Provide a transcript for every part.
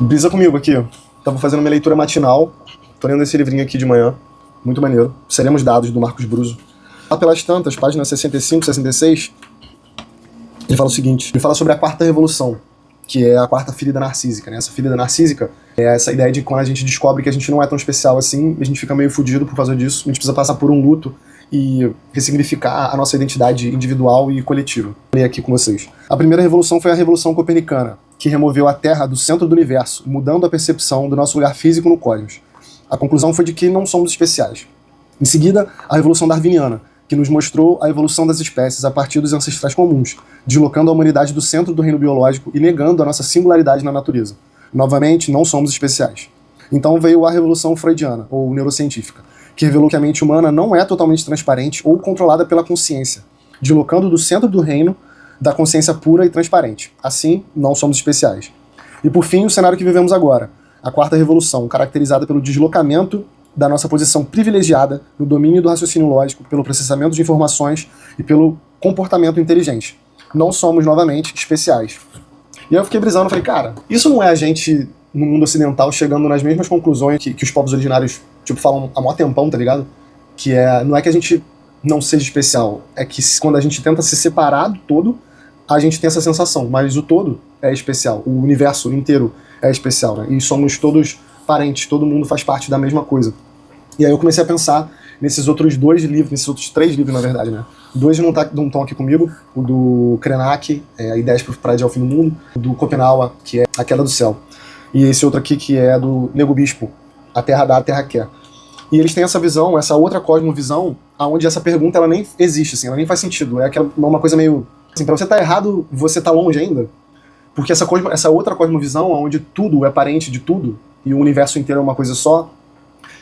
Brisa comigo aqui. Tava fazendo minha leitura matinal. Tô lendo esse livrinho aqui de manhã. Muito maneiro. Seremos Dados, do Marcos Bruso. Lá pelas tantas, páginas 65, 66, ele fala o seguinte. Ele fala sobre a quarta revolução, que é a quarta ferida narcísica, né? Essa ferida narcísica é essa ideia de quando a gente descobre que a gente não é tão especial assim, a gente fica meio fudido por causa disso, a gente precisa passar por um luto e ressignificar a nossa identidade individual e coletiva. Vou ler aqui com vocês. A primeira revolução foi a Revolução Copernicana, que removeu a Terra do centro do universo, mudando a percepção do nosso lugar físico no cosmos. A conclusão foi de que não somos especiais. Em seguida, a Revolução Darwiniana, que nos mostrou a evolução das espécies a partir dos ancestrais comuns, deslocando a humanidade do centro do reino biológico e negando a nossa singularidade na natureza. Novamente, não somos especiais. Então veio a Revolução Freudiana, ou neurocientífica, que revelou que a mente humana não é totalmente transparente ou controlada pela consciência, deslocando do centro do reino da consciência pura e transparente. Assim, não somos especiais. E por fim, o cenário que vivemos agora, a quarta revolução, caracterizada pelo deslocamento da nossa posição privilegiada no domínio do raciocínio lógico, pelo processamento de informações e pelo comportamento inteligente. Não somos, novamente, especiais. E aí eu fiquei brisando, falei, cara, isso não é a gente, no mundo ocidental, chegando nas mesmas conclusões que os povos originários, tipo, falam há mó tempão, tá ligado? Que não é que a gente não seja especial, é que quando a gente tenta se separar do todo, a gente tem essa sensação, mas o todo é especial, o universo inteiro é especial, né? E somos todos parentes, todo mundo faz parte da mesma coisa. E aí eu comecei a pensar nesses outros dois livros, nesses outros três livros, na verdade, né? Dois não estão aqui comigo, o do Krenak, Ideias para Adiar o Fim do Mundo, o do Schopenhauer, que é A Queda do Céu, e esse outro aqui que é do Nego Bispo, A Terra Dá, a Terra Quer. E eles têm essa visão, essa outra cosmovisão, onde essa pergunta ela nem existe, assim, ela nem faz sentido, é uma coisa meio... Assim, pra você estar errado, você tá longe ainda, porque essa outra cosmovisão, onde tudo é parente de tudo, e o universo inteiro é uma coisa só,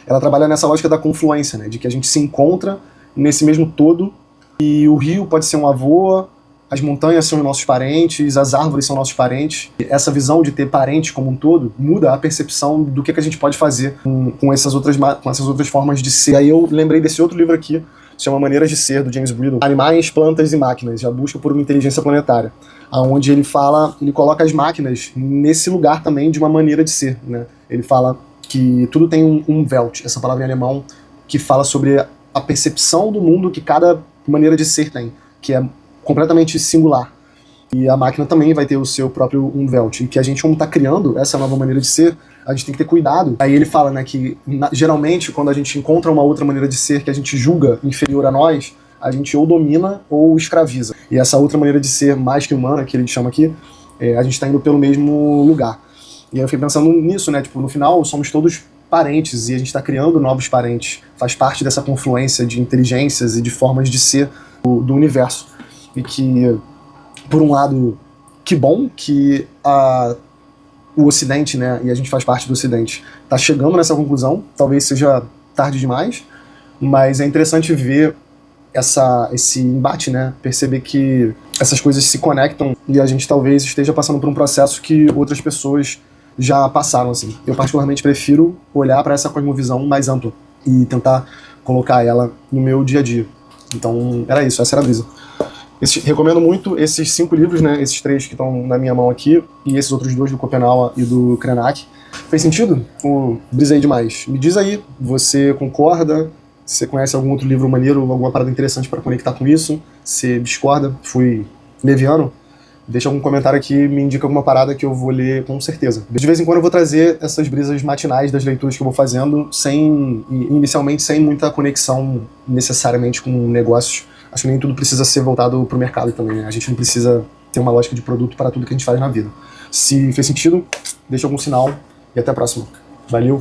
ela trabalha nessa lógica da confluência, né? De que a gente se encontra nesse mesmo todo, e o rio pode ser um avô, as montanhas são nossos parentes, as árvores são nossos parentes. E essa visão de ter parentes como um todo muda a percepção do que a gente pode fazer com essas outras formas de ser. Aí eu lembrei desse outro livro aqui, se chama Maneiras de Ser, do James Bridle, Animais, Plantas e Máquinas, a busca por uma inteligência planetária, onde ele coloca as máquinas nesse lugar também de uma maneira de ser, né? Ele fala que tudo tem um Welt, essa palavra em alemão, que fala sobre a percepção do mundo que cada maneira de ser tem, que é completamente singular. E a máquina também vai ter o seu próprio Umwelt, e que a gente, como está criando essa nova maneira de ser, a gente tem que ter cuidado. Aí ele fala, né, que geralmente quando a gente encontra uma outra maneira de ser que a gente julga inferior a nós, a gente ou domina ou escraviza. E essa outra maneira de ser mais que humana, que ele chama aqui, a gente está indo pelo mesmo lugar. E aí eu fiquei pensando nisso, né, tipo, no final somos todos parentes e a gente está criando novos parentes. Faz parte dessa confluência de inteligências e de formas de ser do universo. E que, por um lado, que bom que o Ocidente, né, e a gente faz parte do Ocidente, está chegando nessa conclusão, talvez seja tarde demais, mas é interessante ver esse embate, né, perceber que essas coisas se conectam e a gente talvez esteja passando por um processo que outras pessoas já passaram, assim. Eu particularmente prefiro olhar para essa cosmovisão mais ampla e tentar colocar ela no meu dia a dia. Então, era isso, essa era a brisa. Recomendo muito esses 5 livros, né, esses 3 que estão na minha mão aqui, e esses outros 2 do Schopenhauer e do Krenak. Fez sentido? Brisei demais. Me diz aí, você concorda? Você conhece algum outro livro maneiro, alguma parada interessante para conectar com isso? Você discorda? Fui leviano? Deixa algum comentário aqui, me indica alguma parada que eu vou ler com certeza. De vez em quando eu vou trazer essas brisas matinais das leituras que eu vou fazendo, inicialmente sem muita conexão necessariamente com negócios. Acho que nem tudo precisa ser voltado pro mercado também, né? A gente não precisa ter uma lógica de produto para tudo que a gente faz na vida. Se fez sentido, deixa algum sinal e até a próxima. Valeu!